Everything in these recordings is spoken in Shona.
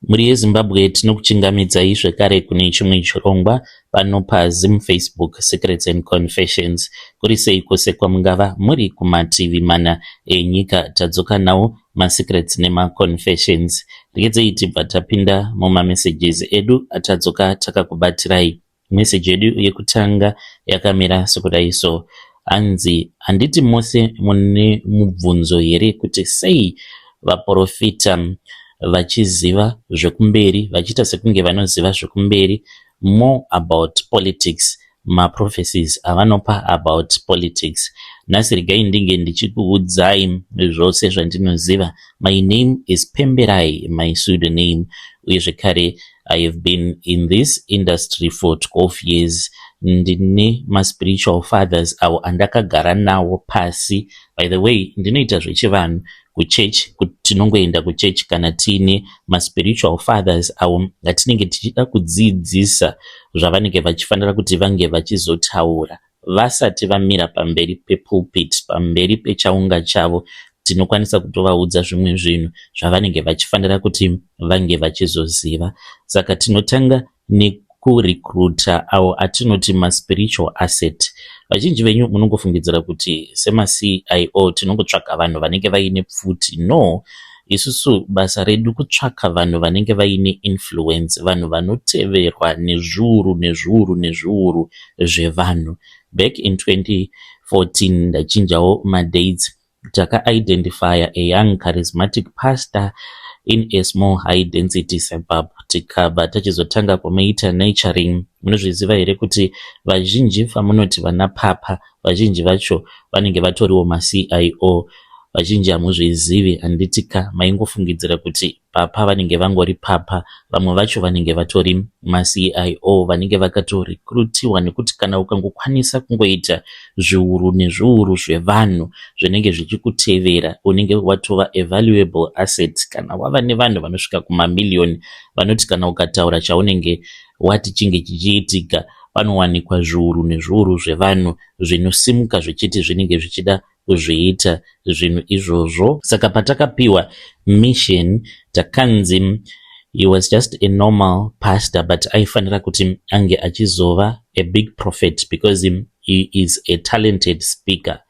Muri yeZimbabwe tinokuchingamidzai zvekare kune chimwe chirongwa pano paZim Facebook Secrets and Confessions. Kuri sei kwose kwamungava muri kumativi mana enyika, tadzoka nawo maSecrets nemaConfessions. Regedzei tibva tapinda mumamessages edu atadzoka takakubatirai. Meseji yedu yekutanga yakamira sekudai so. Anzi, handiti mose mune mubvunzo here kuti sei vaprofita vachiziva zvekumberi, vachiita sekunge vanoziva zvekumberi, more about politics, maprophecies avanopa about politics. Nhasi regai ndinge ndichikuudzai zvose zvandinoziva. My name is Pemberai, my pseudonym. Uye zvekare, I have been in this industry for 12 years. Ndine ma-spiritual fathers avo andakagara nawo pasi. By the way, ndinoita zvechivanhu kuchurch, tinongoenda kuchurch kana tiine ma-spiritual fathers avo ngatinenge tichida kudzidzisa zvavanenge vachifanira kuti vange vachizotaura vasati vamira pamberi pepulpit, pamberi pechaunga chavo. Tinokwanisa kutovaudza zvimwe zvinhu zvavanenge vachifanira kuti vange vachizoziva. Saka tinotanga nekurecruita avo atinoti ma-spiritual asset. Vazhinji venyu munongofungidzira kuti sema-CIO tinongotsvaka vanhu vanenge vaine pfuti. No, isusu basa redu kutsvaka vanhu vanenge vaine influence, vanhu vanoteverwa nezviuru zvevanhu. Back in 2014 ndachinjawo madates, taka-identify a young charismatic pastor in a small high density suburb. Tikabva tachizotanga kumaita nurturing. Munozviziva here kuti vazhinji vamunoti vana papa, vazhinji vacho vanenge vatoriwo ma-CIO. Vazhinji hamuzvizivi, handitika maingofungidzira kuti papa vanenge vangori papa, vamwe vacho vanenge vatori ma-CIO vanenge vakatorekrutiwa, nekuti kana ukangokwanisa kungoita zviuru zvevanhu zvinenge zvichikutevera, unenge watova a valuable asset. Kana wava nevanhu vanosvika kumamiliyoni vanoti kana ukataura chaunenge wati chinge chichiitika, panowanikwa zviuru zvevanhu zvinosimuka zvichiti zvinenge zvichida kuzviita zvinhu izvozvo. Saka patakapiwa mission takanzi he was just a normal pastor, but aifanira kuti ange achizova a big prophet because he is a talented speaker.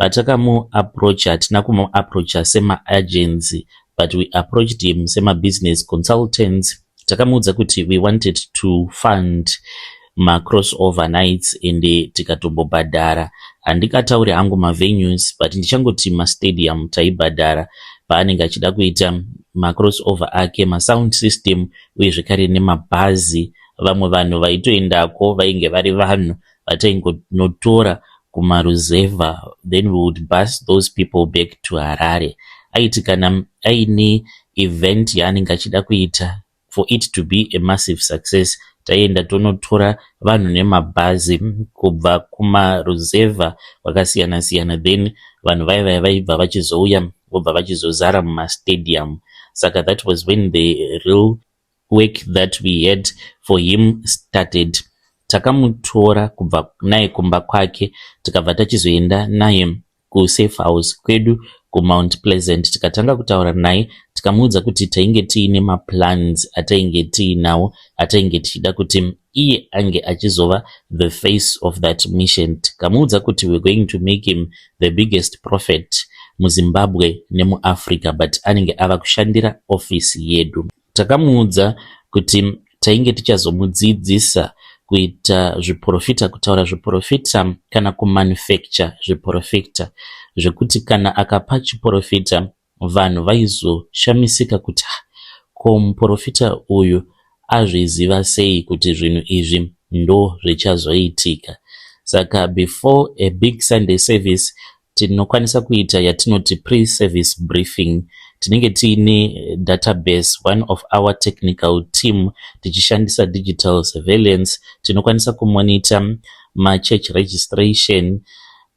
Patakamu-approach, hatina kumu-approacha sema-agency, but we approached him sema-business consultants. Takamuudza kuti we wanted to fund ma-crossover nights ende tikatombobhadhara. Handikatauri hangu ma-venues, but ndichangoti ma-stadium taibhadhara paanenge achida kuita ma-crossover ake, ma-sound system, uye zvekare nemabhazi. Vamwe vanhu vaitoendako vainge vari vanhu vataingonotora kumaruzeva, then we would bus those people back to Harare. Aiti kana aine event yaanenge achida kuita, for it to be a massive success, taienda tonotora vanhu nemabhazi kubva kumaruzeva vakasiyana-siyana, then vanhu vaibva vachizouya vobva vachizozara mumastadium. Saka that was when the real work that we had for him started. Takamutora kubva naye kumba kwake, tikabva tachizoenda naye kuSafe House kwedu kuMount Pleasant. Tikatanga kutaura naye, tikamuudza kuti tainge tiine maplans atainge tiinawo, atainge tichida kuti iye ange achizova the face of that mission. Tikamuudza kuti we're going to make him the biggest prophet muZimbabwe nemuAfrica, but anenge ava kushandira ofisi yedu. Takamuudza kuti tainge tichazomudzidzisa kuita zviprofita, kutaura zviprofita kana kumanufacture zviprofita, zvekuti kana akapa chiprofita vanhu vaizoshamisika kuti ko muprofita uyu azviziva sei kuti zvinhu izvi ndo zvichazoitika. Saka before a big Sunday service tinokwanisa kuita yatinoti pre-service briefing. Tinenge tiine database, one of our technical team tichishandisa digital surveillance. Tinokwanisa kumonita ma-church registration,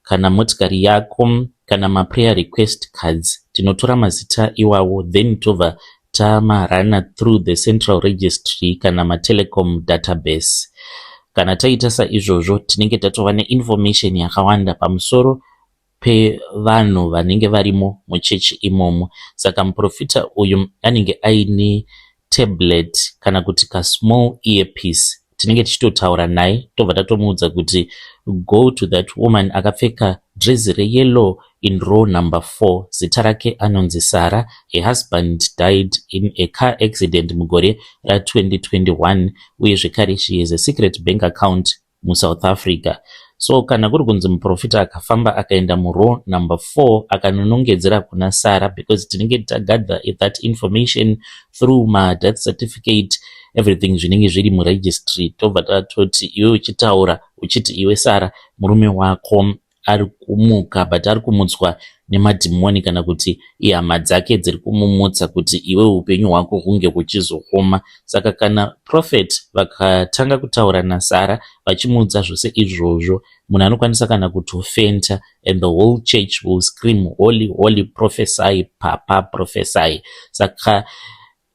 kana motikari yako, kana ma-prayer request cards. Tinotora mazita iwawo, then tova tamarana through the central registry kana ma-telecom database. Kana taita saizvozvo, tinenge tatova ne-information yakawanda pamusoro pevanhu vanenge varimo muchechi imomo. Saka muprofita uyu anenge aine tablet kana kuti ka small earpiece tinenge tichitotaura naye tobva tatomuudza kuti go to that woman akapfeka dress reyellow in row number 4. Zita rake anonzi Sarah. Her husband died in a car accident mugore ra2021 uye zvekare she has a secret bank account muSouth Africa. So kana kuri kunzi muprofita akafamba akaenda murow number 4 akanonongedzera kuna Sarah, because tinenge tagather that information through my death certificate, everything zvinenge zviri muregistry, tobva tatoti iwe uchitaura uchiti iwe Sarah murume wako ari kumuka but ari kumutswa nemadhimoni kana kuti ihama dzake dziri kumumutsa kuti iwe upenyu hwako hunge kuchizokoma. Saka kana prophet vakatanga kutaura naSarah vachimuudza zvose izvozvo, munhu anokwanisa kana kutofenta and the whole church will scream holy holy prophesy papa prophesy. Saka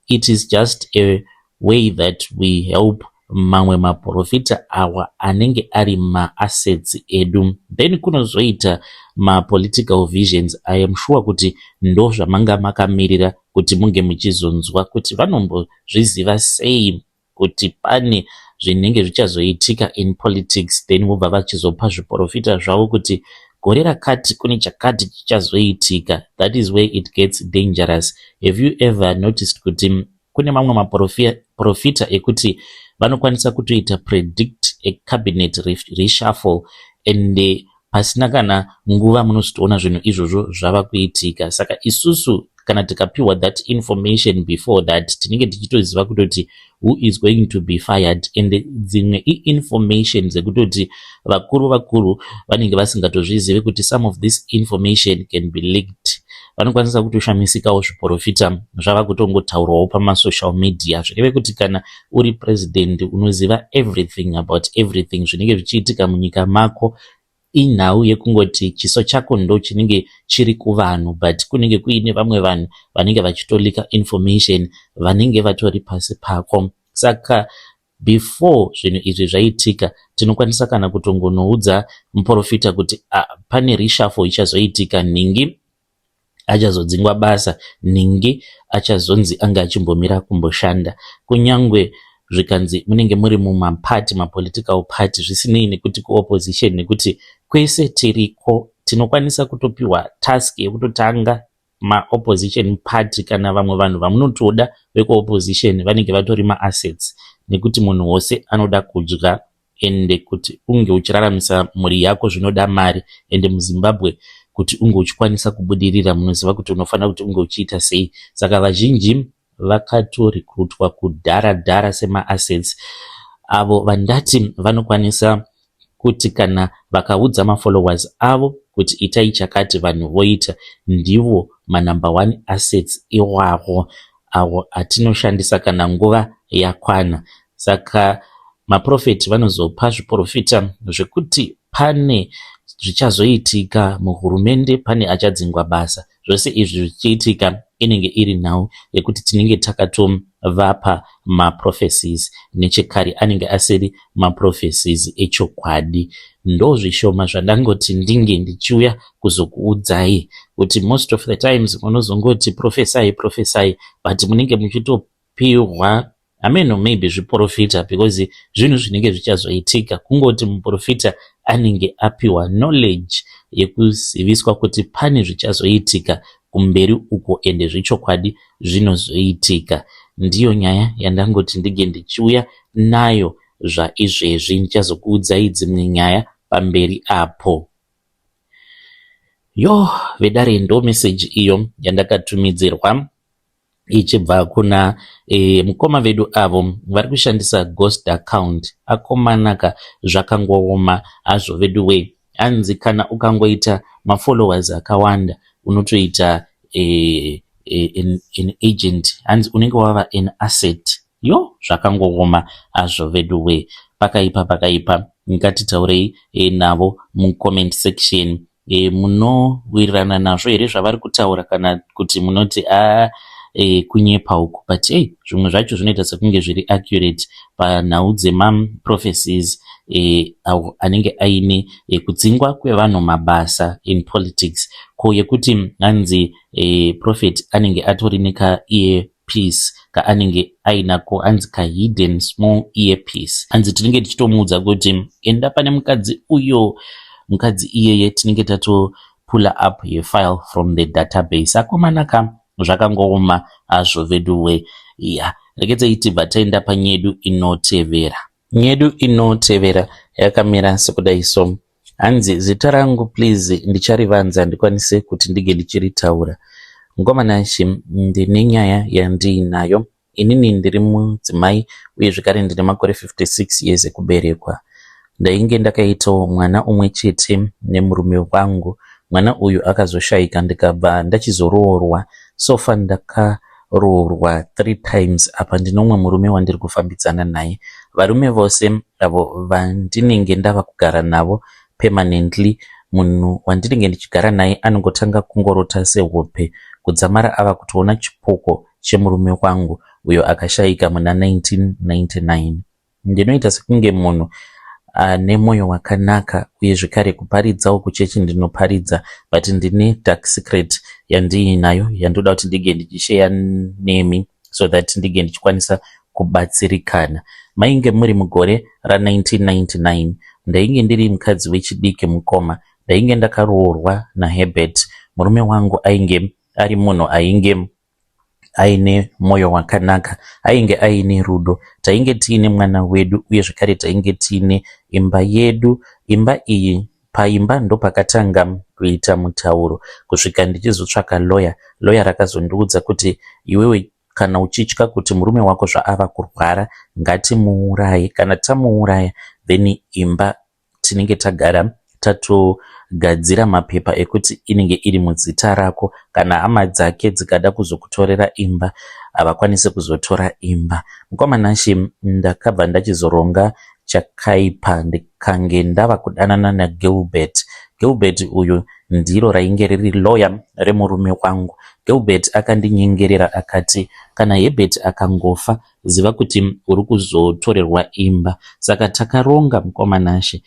it is just a way that we help mamwe maprofita awa anenge ari maassets edu. Then kunozoita mapolitical visions. I am sure kuti ndo zvamanga makamirira kuti munge muchizonzwa kuti vanombozviziva sei kuti pane zvinenge zvichazoitika in politics, then vobva vachizopa zviprofita zvavo kuti gore rakati kune chakati chichazoitika. That is where it gets dangerous. Have you ever noticed kuti kune mamwe maprofita ekuti vanokwanisa kutoita predict a cabinet reshuffle and pasina kana nguva munozotoona zvinhu izvozvo zvava kuitika. Saka isusu kana tikapiwa that information before that tinenge tichitoziva kutoti who is going to be fired, and dzimwe information dzekutoti vakuru vanenge vasingatozvizive kuti some of this information can be leaked. Vanokwanisa kutoshamisikawo zviprofita zvava kutongotaurwawo pamasocial media zvireve kuti kana uri president unoziva everything about everything zvinenge zvichiitika munyika mako. Inhau yekungoti chiso chako ndo chinenge chiri kuvanhu, but kunenge kuine vamwe vanhu vanenge vachitolika information vanenge vatori pasi pako. Saka before zvinhu izvi zvaitika tinokwanisa kana kutongonoudza muprofita kuti pane reshuffle ichazoitika, ningi achazodzingwa basa, ningi achazonzi anga achimbomira kumboshanda. Kunyangwe zvikanzi munenge muri mumapati mapolitical party zvisinei nekuti kuopposition, nekuti kwese tiriko tinokwanisa kutopiwa task yekutotanga maopposition party kana vamwe vanhu vamunotoda vekuopposition vanenge vatori maassets, nekuti munhu wose anoda kudya ende kuti unge uchiraramisa mhuri yako zvinoda mari, ende muZimbabwe kuti unge uchikwanisa kubudirira munoziva kuti unofanira kuti unge uchiita sei. Saka vazhinji vakatorekrutwa kudhara semaassets avo vandati vanokwanisa kuti kana vakaudza mafollowers avo kuti itai chakati vanhu voita, ndivo manumber 1 assets iwavo avo atinoshandisa kana nguva yakwana. Saka maprofeti vanozopa zviprofita zvekuti pane zvichazoitika muhurumende, pane achadzingwa basa. Zvose izvi zvichiitika inenge iri nhau yekuti tinenge takatovapa maprophecies nechekare anenge asiri maprophecies echokwadi. Ndo zvishoma zvandangoti ndinge ndichiuya kuzokuudzai kuti most of the times munozongoti prophesy but munenge muchitopiwa maybe zviprofita because zvinhu zvinenge zvichazoitika. Kungoti muprofita anenge apiwa knowledge yekuziviswa kuti pane zvichazoitika kumberi uko ende zvechokwadi zvinozoitika. Ndiyo nyaya yandangoti ndige ndichiuya nayo zvaizvezvi. Ndichazokuudzai dzimwe nyaya pamberi apo. Vedare ndo message iyo yandakatumidzirwa ichibva kuna mukoma vedu avo vari kushandisa ghost account. Akomanaka zvakangooma hazvo vedu we. Anzi kana ukangoita mafollowers akawanda unotoita an agent, hanzi unenge wava an asset. Zvakangooma hazvo vedu we. Pakaipa ngatitaurei navo mucomment section. Munowirirana nazvo here zvavari kutaura kana kuti munoti kunyepa uku, but zvimwe zvacho zvinoita sekunge zviri accurate panhau dzemaprophecies anenge aine kudzingwa kwevanhu mabasa in politics, ko yekuti hanzi prophet anenge atori neka iye piece kaanenge ainako anzi ka hidden small earpiece. Anzi tinenge tichitomuudza kuti enda pane mukadzi uyo, mukadzi iyeye tinenge tatopula up your file from the database. Akomanaka zvakangooma hazvo veduwe. Rekedzei tibva taenda panyedu inotevera. Nyedu inotevera yakamira sekudai so. Hanzi zita rangu please ndicharivanza ndikwanise kuti ndige ndichiritaura. Mukomanashi ndine nyaya yandiinayo. Inini ndiri mudzimai uye zvakare ndine makore 56 years ekuberekwa. Ndainge ndakaitawo mwana umwe chete nemurume wangu. Mwana uyu akazoshayika ndikabva ndachizoroorwa. Sofa ndakaroorwa 3 times. Apa ndinomwe murume wandiri kufambidzana naye. Varume vose avo vandinenge ndava kugara navo permanently, munhu wandinenge ndichigara naye anongotanga kungorota sehope kudzamara ava kutoona chipoko chemurume wangu uyo akashayika muna 1999. Ndinoita sekunge munhu ane mwoyo wakanaka uye zvekare kuparidzawo kuchechi ndinoparidza, but ndine dark secret yandiinayo yandoda kuti ndige ndichisheya nemi so that ndige ndichikwanisa kubatsirikana. Mainge muri mugore ra1999 ndainge ndiri mukadzi wechidiki mukoma. Ndainge ndakaroorwa naHerbert. Murume wangu ainge ari munhu ainge aine mwoyo wakanaka, ainge aine rudo. Tainge tiine mwana wedu uye zvakare tainge tiine imba yedu. Imba iyi, paimba ndo pakatanga kuita mutauro kusvika ndichizotsvaka lawyer rakazondiudza kuti iwewe kana uchitya kuti murume wako zvaava kurwara ngatimuuraye, kana tamuuraya then imba tinenge tagara tatogadzira mapepa ekuti inenge iri muzita rako. Kana hama dzake dzikada kuzokutorera imba havakwanise kuzotora imba. Mukomanashi ndakabva ndachizoronga chakaipa ndikange ndava kudanana naGilbert. Gilbert uyu ndiro rainge riri lawyer remurume wangu. Gilbert akandinyengerera akati kana Herbert akangofa ziva kuti uri kuzotorerwa imba. Saka takaronga mukomanashi.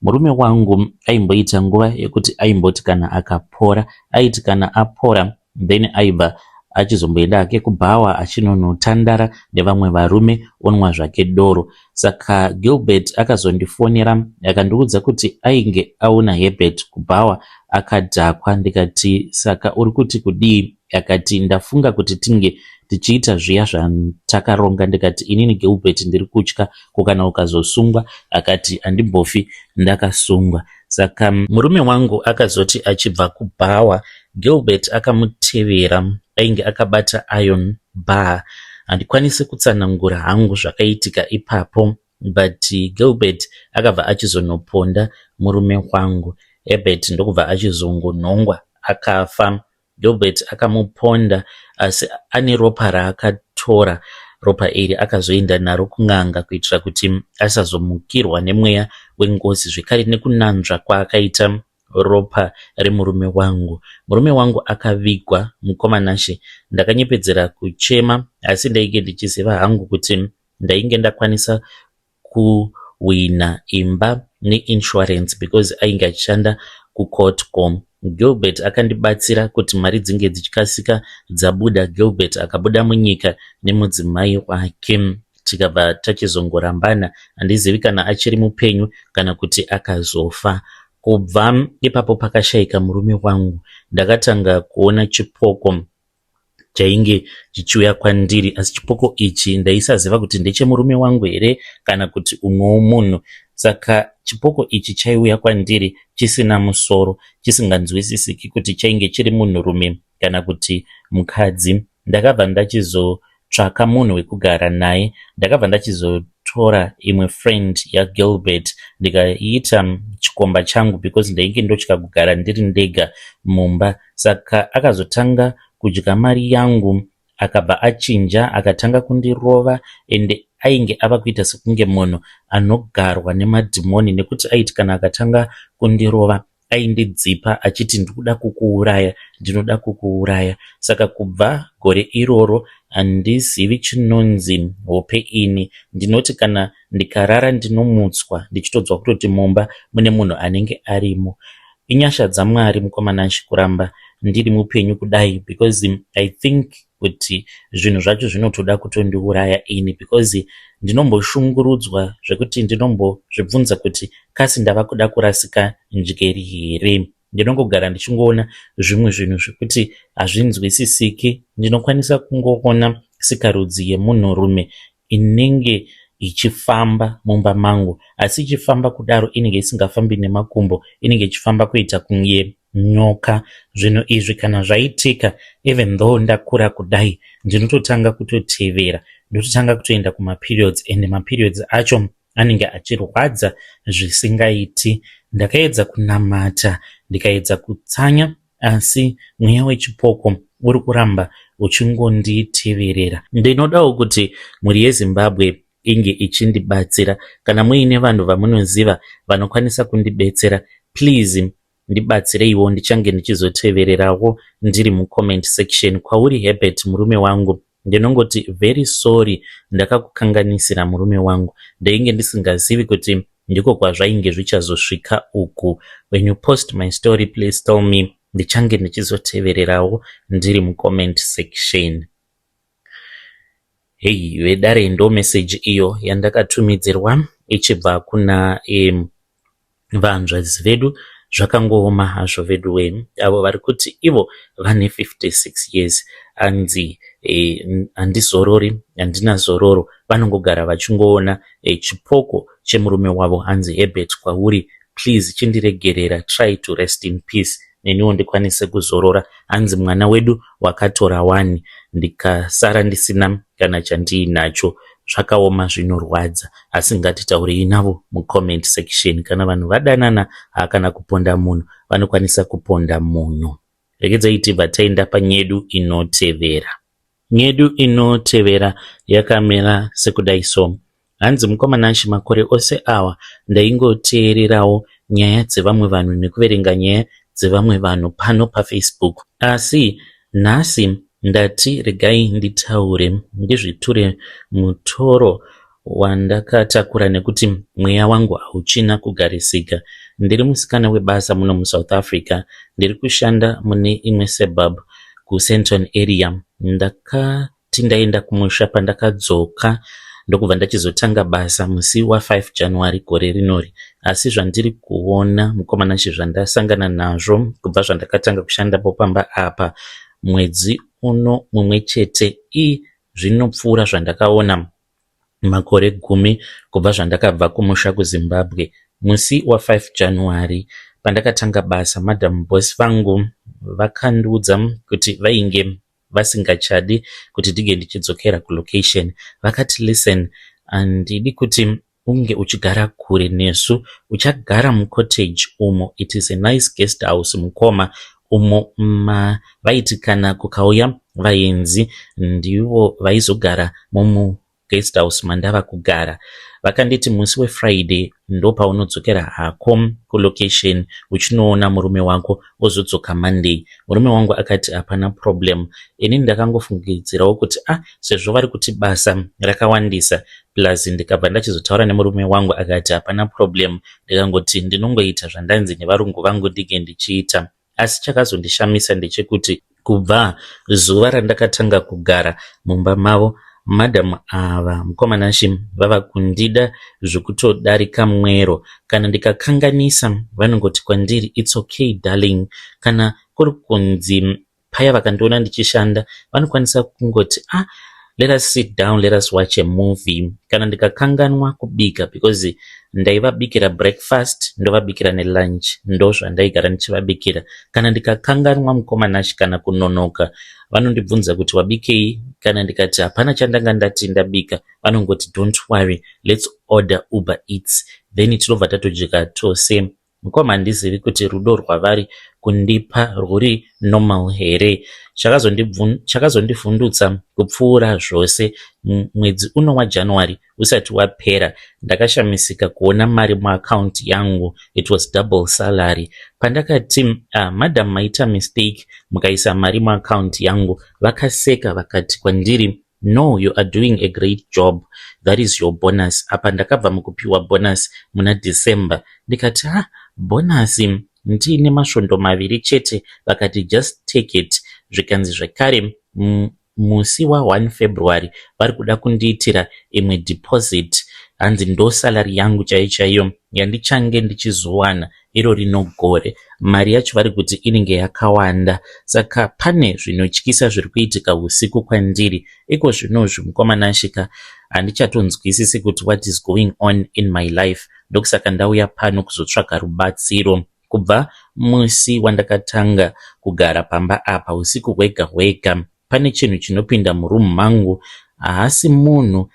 Murume wangu aimboita nguva yekuti aimboti kana akapora, aiti kana apora then aibva achizomboenda hake kubhawa achinonotandara nevamwe varume onwa zvake doro. Saka Gilbert akazondifonera akandiudza kuti ainge aona Herbert kubhawa akadhakwa. Ndikati saka uri kuti kudii? Akati ndafunga kuti tinge tichiita zviya zvantakaronga. Ndikati inini Gilbert ndiri kutya kukana ukazosungwa. Akati handimbofi ndakasungwa. Saka murume wangu akazoti achibva kubhawa Gilbert akamutevera, ainge akabata iron bar. Handikwanise kutsanangura hangu zvakaitika ipapo, but Gilbert akabva achizonoponda murume wangu. Herbert ndokubva achizongonhongwa akafa. Gilbert akamuponda asi ane ropa raakatora. Ropa iri akazoenda naro kun'anga kuitira kuti asazomukirwa nemweya wengozi, zvekare nekunanzva kwaakaita ropa remurume wangu. Murume wangu akavigwa mukomanashi. Ndakanyepedzera kuchema asi ndainge ndichiziva hangu kuti ndainge ndakwanisa kuwina imba neinsurance because ainge achishanda kuCourtcom. Gilbert akandibatsira kuti mari dzinge dzichikasika dzabuda. Gilbert akabuda munyika nemudzimai wake. Tikabva tachizongorambana. Handizivi kana achiri mupenyu kana kuti akazofa. Kubva ipapo pakashayika murume wangu. Ndakatanga kuona chipoko chainge chichiuya kwandiri, asi chipoko ichi ndaisaziva kuti ndechemurume wangu here kana kuti umwewo munhu. Saka chipoko ichi chaiuya kwandiri chisina musoro, chisinganzwisisiki kuti chainge chiri munhurume kana kuti mukadzi. Ndakabva ndachizotsvaka munhu wekugara naye. Ndakabva ndachizotora imwe friend yaGilbert ndikaiita chikomba changu because ndainge ndotya kugara ndiri ndega mumba. Saka akazotanga kudya mari yangu, akabva achinja akatanga kundirova, ende ainge ava kuita sekunge munhu anogarwa nemadhimoni, nekuti aiti kana akatanga kundirova aindidzipa achiti ndikuda kukuuraya, ndinoda kukuuraya. Saka kubva gore iroro handizivi chinonzi hope ini. Ndinoti kana ndikarara ndinomutswa ndichitodzwa kutoti mumba mune munhu anenge arimo. Inyasha dzaMwari mukomanashi kuramba ndiri mupenyu kudai, because I think kuti zvinhu zvacho zvinotoda kutondiuraya ini, because ndinomboshungurudzwa zvekuti ndinombozvibvunza kuti kasi ndava kuda kurasika njeri here. Ndinongogara ndichingoona zvimwe zvinhu zvekuti hazvinzwisisiki. Ndinokwanisa kungoona sikarudzi yemunhurume inenge ichifamba mumba mangu, asi ichifamba kudaro inenge isingafambi nemakumbo, inenge ichifamba kuita kunge nyoka. Zvinhu izvi kana zvaitika, even though ndakura kudai, ndinototanga kutotevera, ndototanga kutoenda kumaperiods, and maperiods acho anenge achirwadza zvisingaiti. Ndakaedza kunamata, ndikaedza kutsanya, asi mweya wechipoko uri kuramba uchingonditeverera. Ndinodawo kuti mhuri yeZimbabwe inge ichindibatsira. Kana muine vanhu vamunoziva vanokwanisa kundibetsera, please ndibatsireiwo, ndichange ndichizotevererawo ndiri mucomment section. Kwauri Herbert murume wangu, ndinongoti very sorry ndakakukanganisira murume wangu. Ndainge ndisingazivi kuti ndiko kwazvainge zvichazosvika uku. When you post my story, please tell me, ndichange ndichizotevererawo ndiri mucomment section. Hey, vedare ndo message iyo yandakatumidzirwa ichibva kuna vanzvadzi vedu. Zvakangooma hazvo vedu avo vari kuti ivo vane 56 years, anzi handizorori, handina zororo, vanongogara vachingoona chipoko chemurume wavo anzi Herbert. Kwauri please chindiregerera, try to rest in peace, neniwo ndikwanise kuzorora. Hanzi mwana wedu wakatora 1 ndikasara ndisina kana chandiinacho. Zvakaoma, zvinorwadza, asi ngatitaurei navo mucomment section. Kana vanhu vadanana kana kuponda munhu, vanokwanisa kuponda munhu. Regedzai tibva taenda panyedu inotevera. Nyedu inotevera yakamera sekudai so. Hanzi mukomana makore ose awa ndaingoteererawo nyaya dzevamwe vanhu nekuverenga nyaya dzevamwe vanhu pano paFacebook, asi nhasi ndati regai nditaure, ndizviture mutoro wandakatakura, nekuti mweya wangu hauchina kugarisika. Ndiri musikana webasa muno muSouth Africa, ndiri kushanda mune imwe suburb kuSenton area. Ndakati ndaenda kumusha pandakadzoka ndokubva ndachizotanga basa musi wa5 January gore rinori. Asi zvandiri kuona mukomana zvandasangana nazvo kubva zvandakatanga kushandapo pamba apa mwedzi uno mumwe chete, zvinopfuura zvandakaona makore 10 kubva zvandakabva kumusha kuZimbabwe. Musi wa5 January pandakatanga basa, madam boss vangu vakandiudza kuti vainge vasingachadi kuti ndige ndichidzokera kulocation. Vakati listen, handidi kuti unge uchigara kure nesu, uchagara mucottage umo, it is a nice guest house mukoma, umo vaiti kana kukauya vaenzi ndivo vaizogara mumu guest house mandava kugara. Vakanditi musi weFriday ndo paunodzokera hako kulocation uchinoona murume wako ozodzoka Monday. Murume wangu akati hapana problem. Ini ndakangofungidzirawo kuti sezvo vari kuti basa rakawandisa, plus ndikabva ndachizotaura nemurume wangu akati hapana problem. Ndikangoti ndinongoita zvandanzi nevarungu vangu ndige ndichiita. Asi chakazondishamisa ndechekuti kubva zuva randakatanga kugara mumba mavo, madam ava mukomana vava kundida zvekutodarika mwero. Kana ndikakanganisa vanongoti kwandiri it's okay darling. Kana kuri kunzi paya vakandiona ndichishanda vanokwanisa kungoti let us sit down, let us watch a movie. Kana ndikakanganwa kubika, because ndaivabikira breakfast ndovabikira nelunch, ndo zvandaigara ndichivabikira. Kana ndikakanganwa mukomana kana kunonoka, vanondibvunza kuti wabikei. Kana ndikati hapana chandanga ndati ndabika, vanongoti don't worry, let's order Uber Eats, then tinobva tatojeka tose. Mukoma handizivi kuti rudo rwavari kundipa rwuri normal here. Chakazondivhundutsa kupfuura zvose, mwedzi uno waJanuary usati wapera ndakashamisika kuona mari muaccount yangu, it was double salary. Pandakati madam maita mistake mukaisa mari muaccount yangu, vakaseka vakati kwandiri no, you are doing a great job, that is your bonus. Apa ndakabva mukupiwa bonus muna December. Ndikati bonus ndiine masvondo 2 chete. Vakati just take it. Zvikanzi zvekare musi wa1 February vari kuda kundiitira imwe deposit, hanzi ndo salary yangu chaiyo yandichange ndichizowana iro rinogore. Mari yacho vari kuti inenge yakawanda, saka pane zvinotyisa zviri kuitika usiku kwandiri. Iko zvinozvo mukomana Shika handichatonzwisisi kuti what is going on in my life. Ndokusaka ndauya pano kuzotsvaga rubatsiro. Kubva musi wandakatanga kugara pamba apa usiku hwega hwega, pane chinhu chinopinda murumu mangu, haasi munhu,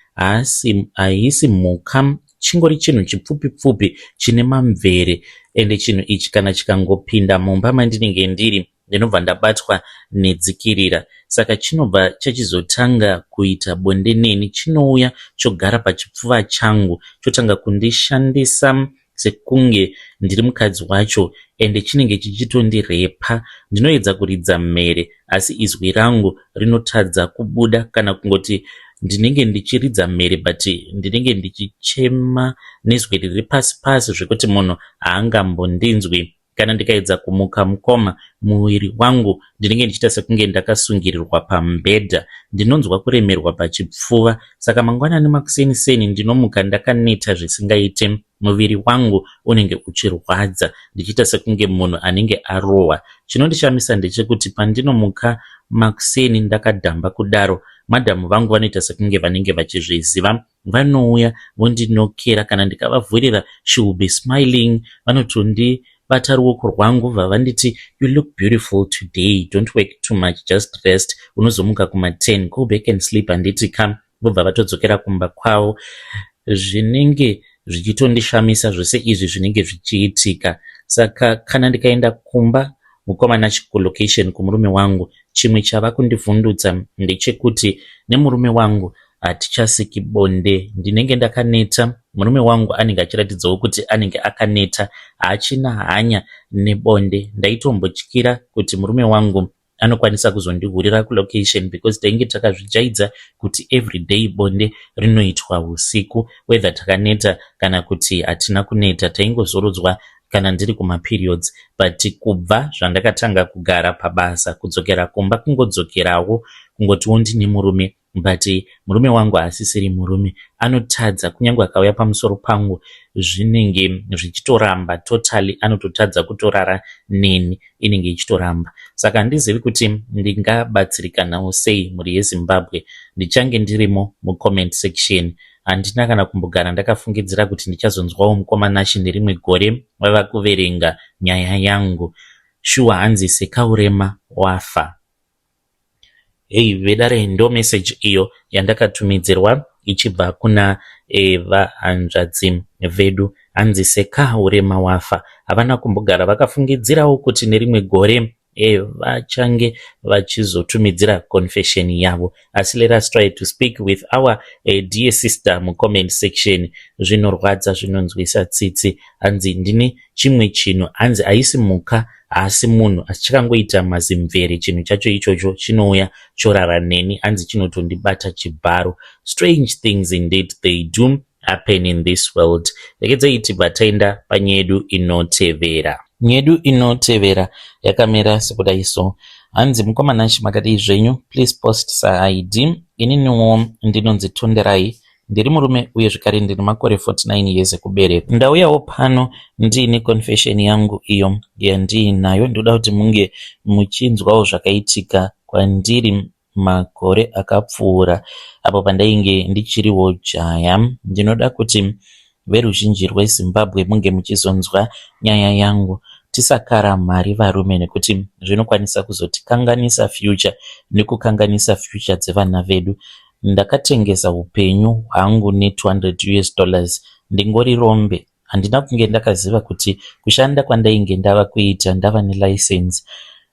haisi mhuka, chingori chinhu chipfupi chine mamvere. Ende chinhu ichi kana chikangopinda mumba mandinenge ndiri, ndinobva ndabatwa nedzikirira. Saka chinobva chachizotanga kuita bonde neni, chinouya chogara pachipfuva changu, chotanga kundishandisa sekunge ndiri mukadzi wacho, ende chinenge chichitondirepa. Ndinoedza kuridza mhere, asi izwi rangu rinotadza kubuda, kana kungoti ndinenge ndichiridza mhere but ndinenge ndichichema nezwi riri pasi zvekuti munhu haangambondinzwi. Kana ndikaedza kumuka mukoma, muviri wangu ndinenge ndichita sekunge ndakasungirirwa pamubhedha, ndinonzwa kuremerwa pachipfuva. Saka mangwanani makuseniseni ndinomuka ndakaneta zvisingaite, muviri wangu unenge uchirwadza, ndichiita sekunge munhu anenge arohwa. Chinondishamisa ndechekuti pandinomuka makuseni ndakadhamba kudaro, madhamu vangu vanoita sekunge vanenge vachizviziva, vanouya vondinokera. Kana ndikavavhurira she will be smiling, vanotondibata ruoko rwangu vavanditi you look beautiful today, don't work too much, just rest, unozomuka kuma10, go back and sleep. Handiti come, vobva vatodzokera kumba kwavo. Zvinenge zvichitondishamisa zvose izvi zvinenge zvichiitika. Saka kana ndikaenda kumba mukomana location kumurume wangu, chimwe chava kundivhundutsa ndechekuti nemurume wangu hatichasiki bonde. Ndinenge ndakaneta, murume wangu anenge achiratidzawo kuti anenge akaneta, haachina hanya nebonde. Ndaitombotyira kuti murume wangu anokwanisa kuzondihurira kulocation, because tainge takazvijaidza kuti everyday bonde rinoitwa usiku, whether takaneta kana kuti hatina kuneta, taingozorodzwa kana ndiri kumaperiods. But kubva zvandakatanga kugara pabasa, kudzokera kumba kungodzokerawo, kungotiwo ndine murume, but murume wangu haasisiri murume, anotadza. Kunyange akauya pamusoro pangu zvinenge zvichitoramba totally, anototadza kutorara neni, inenge ichitoramba. Saka handizivi kuti ndingabatsirikanawo sei mhuri yeZimbabwe. Ndichange ndirimo mucomment section. Handina kana kumbogara ndakafungidzira kuti ndichazonzwawo mukomana nerimwe gore vava kuverenga nyaya yangu. Shuwa hanzi sekaurema wafa. Hey vedare, ndo message iyo yandakatumidzirwa ichibva kuna vahanzvadzi vedu. Hanzi sekaurema wafa. Havana kumbogara vakafungidzirawo kuti nerimwe gore vachange vachizotumidzira confession yavo. Asi let us try to speak with our dear sister mucomment section. Zvinorwadza, zvinonzwisa tsitsi. Hanzi ndine chimwe chinhu, hanzi haisi muka, haasi munhu, asi chakangoita mazimvere. Chinhu chacho ichocho chinouya chorara neni, hanzi chinotondibata chibharo. Strange things indeed they do happen in this world. Rekedza iti bataenda panyedu inotevera. Nyedu inotevera yakamera sekudai so. Hanzi mukomana makadai zvenyu, please post saID. Ininiwo ndinonzi Tonderai, ndiri murume uye zvakare ndine makore 49 years ekubereka. Ndauyawo pano ndiine confession yangu iyo yandiinayo. Ndoda kuti munge muchinzwawo zvakaitika kwandiri makore akapfuura apo pandainge ndichiriwo jaya. Ndinoda kuti veruzhinji rweZimbabwe munge muchizonzwa nyaya yangu. Tisakara mari varume, nekuti zvinokwanisa kuzotikanganisa future nekukanganisa future dzevana vedu. Ndakatengesa upenyu hwangu $200. Ndingori rombe. Handina kunge ndakaziva kuti kushanda kwandainge ndava kuita ndava nelicense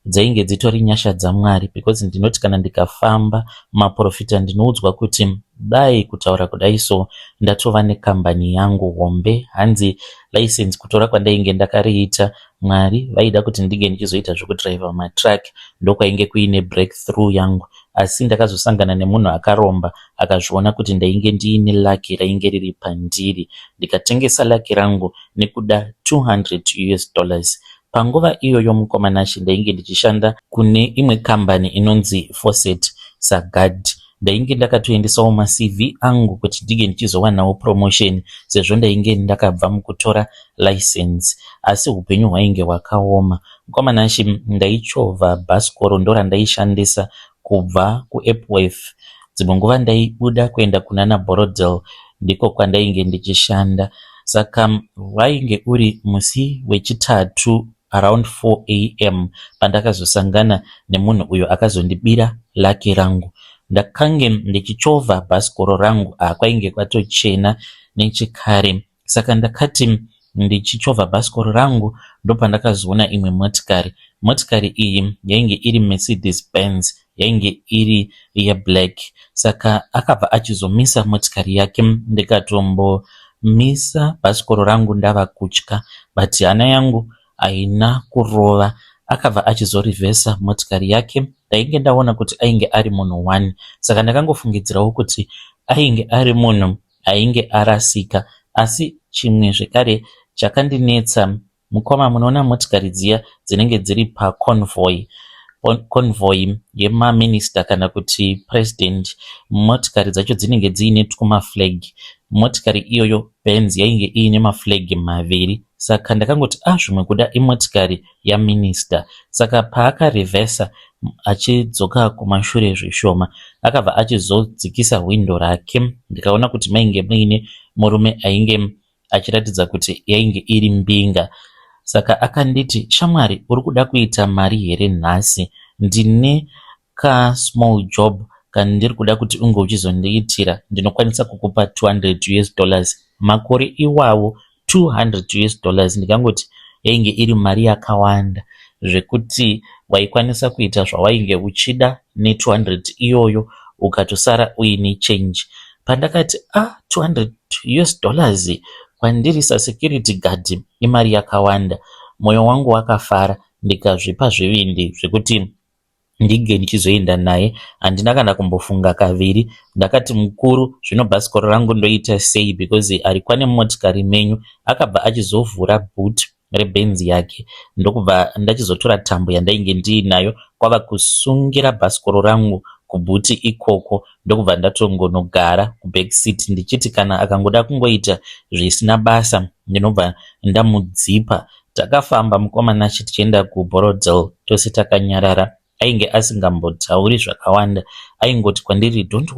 dzainge dzitori nyasha dzaMwari, because ndinoti kana ndikafamba maprofita ndinoudzwa kuti dai kutaura kudai so ndatova nekambani yangu hombe. Hanzi license kutora kwandainge ndakariita, Mwari vaida kuti ndige ndichizoita zvekudriva matrack, ndokwainge kuine breakthrough yangu. Asi ndakazosangana nemunhu akaromba, akazviona kuti ndainge ndiine laki rainge riri pandiri, ndikatengesa laki rangu nekuda $200. Panguva iyoyo mukomana ndainge ndichishanda kune imwe kambani inonzi Fawcett. sagadhi. Ndainge ndakatoendesawo maCV angu kuti ndige ndichizowanawo promotion sezvo ndainge ndakabva mukutora license, asi upenyu hwainge hwakaoma. Mukomanashi ndaichovha bhasikoro ndorandaishandisa kubva kuEpworth. Dzimwe nguva ndaibuda kuenda kunana Borodale, ndiko kwandainge ndichishanda. Saka wainge uri musi wechitatu around 4 am pandakazosangana nemunhu uyo akazondibira lake rangu. Ndakange ndichichovha bhasikoro rangu kwainge kwatochena nechekare, saka ndakati ndichichovha bhasikoro rangu ndopandakazoona imwe motikari. Motikari iyi yainge iri Mercedes Benz, yainge iri yeblack. Saka akabva achizomisa motikari yake, ndikatombomisa bhasikoro rangu ndava kutya, but hana yangu haina kurova. Akabva achizorivhesa motikari yake. Ndainge ndaona kuti ainge ari munhu 1, saka ndakangofungidzirawo kuti ainge ari munhu ainge arasika. Asi chimwe zvekare chakandinetsa, mukoma, munoona motikari dziya dzinenge dziri paconvoy yemaminista kana kuti president, motikari dzacho dzinenge dziine twumaflag. Motikari iyoyo Benz yainge iine maflag maviri, saka ndakangoti zvimwe kuda imotikari yaminista. Saka paakarivhesa achidzoka kumashure zvishoma, akabva achizodzikisa windo rake. Ndikaona kuti mainge muine murume ainge achiratidza kuti yainge iri mbinga. Saka akanditi, shamwari, uri kuda kuita mari here nhasi? Ndine ka small job kandiri kuda kuti unge uchizondiitira. Ndinokwanisa kukupa $200. Makore iwawo $200. Ndikangoti yainge iri mari yakawanda zvekuti waikwanisa kuita zvawainge uchida ne200 iyoyo ukatosara uine change. Pandakati $200 kwandiri security guard imari yakawanda, moyo wangu wakafara. Ndikazvipa zvivindi zvekuti ndige ndichizoenda naye. Handina kana kumbofunga kaviri. Ndakati, mukuru, zvino bhasikoro rangu ndoita sei, because arikwane motikari menyu. Akabva achizovhura boot rebenzi yake, ndokubva ndachizotora tambo yandainge ndiinayo kwava kusungira bhasikoro rangu kubhuti ikoko, ndokubva ndatongonogara kuback seat ndichiti kana akangoda kungoita zvisina basa ndinobva ndamudzipa. Takafamba mukomana tichienda kuBorodale, tose takanyarara. Ainge asingambotauri zvakawanda, aingoti kwandiri, don't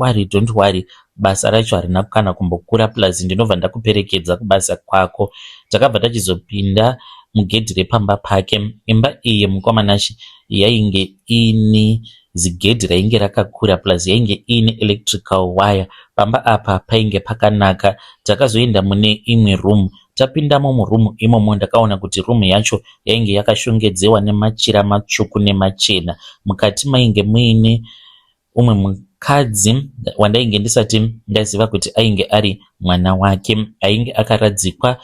worry, basa racho harina kana kumbokura, plus ndinobva ndakuperekedza kubasa kwako. Takabva tachizopinda mugedhi repamba pake. Imba iyi mukomanashi yainge ini zigedhi rainge rakakura, plus yainge ine electrical wire. Pamba apa painge pakanaka. Takazoenda mune imwe room. Tapindamo murumu imomo ndakaona kuti rumu yacho yainge yakashongedzewa nemachira matsvuku nemachena. Mukati mainge muine umwe mukadzi wandainge ndisati ndaziva kuti ainge ari mwana wake. Ainge akaradzikwa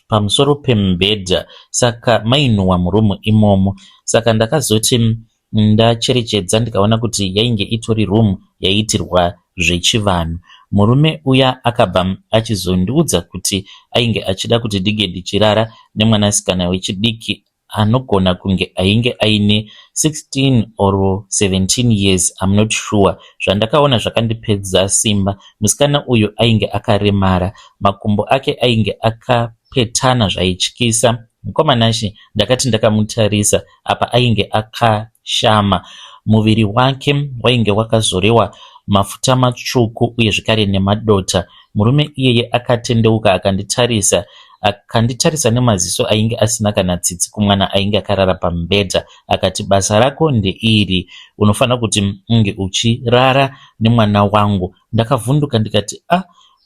pamusoro pemubhedha, saka mainuwa murumu imomo. Saka ndakazoti ndacherechedza ndikaona kuti yainge itori rumu yaiitirwa zvechivanhu. Murume uya akabva achizondiudza kuti ainge achida kuti ndige ndichirara nemwanasikana wechidiki anogona kunge ainge aine 16 or 17 years, I'm not sure. Zvandakaona zvakandipedza simba. Musikana uyu ainge akaremara, makumbo ake ainge akapetana zvaityisa. Mukomanashi ndakati ndakamutarisa apa ainge akashama. Muviri wake wainge wakazorewa mafuta matsvuku uye zvekare nemadota. Murume iyeye akatendeuka akanditarisa nemaziso ainge asina kana tsitsi kumwana ainge akarara pamubhedha. Akati, basa rako ndeiri, unofanira kuti unge uchirara nemwana wangu. Ndakavhunduka ndikati,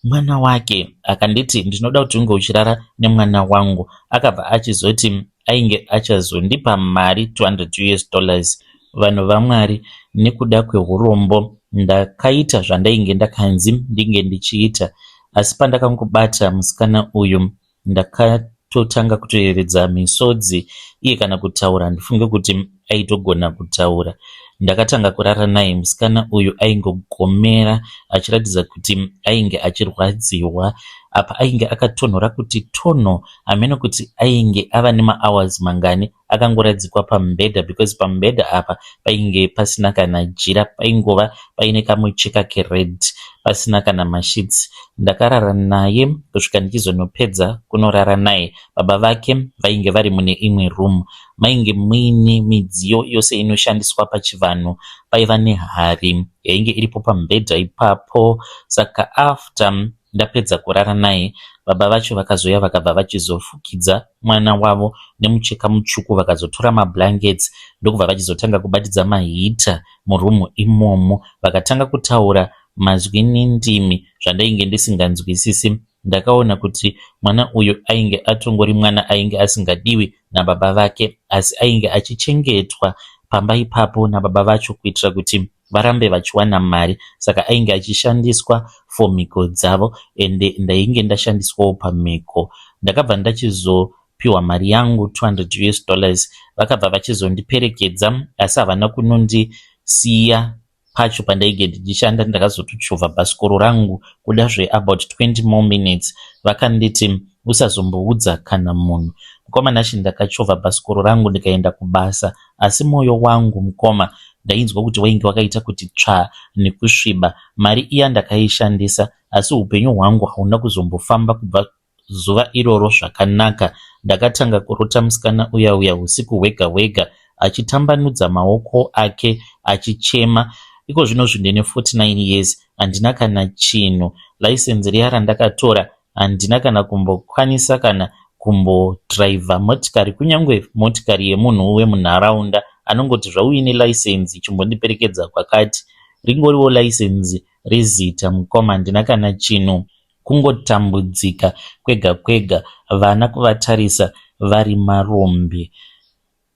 mwana wake? Akanditi, ndinoda kuti unge uchirara nemwana wangu. Akabva achizoti ainge achazondipa mari $200. Vanhu vaMwari, nekuda kweurombo ndakaita zvandainge ndakanzi ndinge ndichiita. Asi pandakangobata musikana uyu ndakatotanga kutoyevedza misodzi. Iye kana kutaura ndifunge kuti aitogona kutaura. Ndakatanga kurara naye. Musikana uyu aingogomera achiratidza kuti ainge achirwadziwa. apa ainge akatonhora kuti tono amene kuti ainge ava nemahours mangani akangoradzikwa pamubhedha, because pamubhedha apa painge pasina kana jira, paingova paine kamucheka kered, pasina kana mashits. Ndakarara naye kusvika ndichizonopedza kunorara naye. Baba vake vainge vari mune imwe room, mainge muine midziyo yose inoshandiswa pachivanhu. Paiva nehari yainge iripo pamubhedha ipapo. Saka after ndapedza kurara naye, baba vacho vakazoya vakabva vachizofukidza mwana wavo nemucheka mutsvuku, vakazotora mablankets ndokubva vachizotanga kubatidza mahita murumu imomo. Vakatanga kutaura mazwi nendimi zvandainge ndisinganzwisisi. Ndakaona kuti mwana uyu ainge atongori mwana ainge asingadiwi nababa vake, asi ainge achichengetwa pamba ipapo nababa vacho kuitira kuti varambe vachiwana mari. Saka ainge achishandiswa for mhiko dzavo, ende ndainge ndashandiswawo pamhiko. Ndakabva ndachizopiwa mari yangu $200. Vakabva vachizondiperekedza, asi havana kunondisiya pacho pandainge ndichishanda. Ndakazotochovha bhasikoro rangu kuda about 20 more minutes. Vakanditi usazomboudza kana munhu. Mukoma nashi ndakachovha bhasikoro rangu ndikaenda kubasa, asi mwoyo wangu mukoma ndainzwa kuti wainge wakaita kuti tsva nekusviba. Mari iya ndakaishandisa, asi upenyu hwangu hauna kuzombofamba kubva zuva iroro zvakanaka. Ndakatanga kurota musikana uya usiku hwega hwega achitambanudza maoko ake achichema. Iko zvino zvindine 49 years, handina kana chinhu. License riya randakatora handina kana kumbokwanisa kana kumbodhiraivha motikari, kunyange motikari yemunhu wemunharaunda anongoti zvauine license chimbondiperekedza kwakati. Ringoriwo license rezita mukoma, handina kana chinhu, kungotambudzika kwega kwega, vana kuvatarisa vari marombe.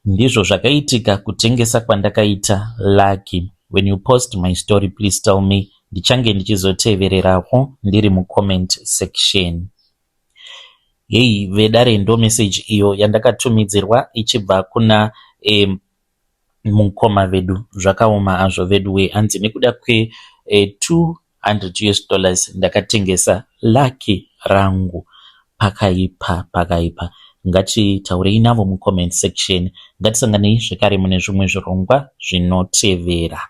Ndizvo zvakaitika kutengesa kwandakaita Lucky. When you post my story, please tell me. Ndichange ndichizotevererapo ndiri mucomment section. Yei vedare ndo message iyo yandakatumidzirwa ichibva kuna mukoma vedu. Zvakaoma azvo vedu we, hanzi nekuda kwe $200 ndakatengesa Lucky rangu. Pakaipa. Ngatitaurei navo mucomment section. Ngatisanganei zvekare mune zvimwe zvirongwa zvinotevera.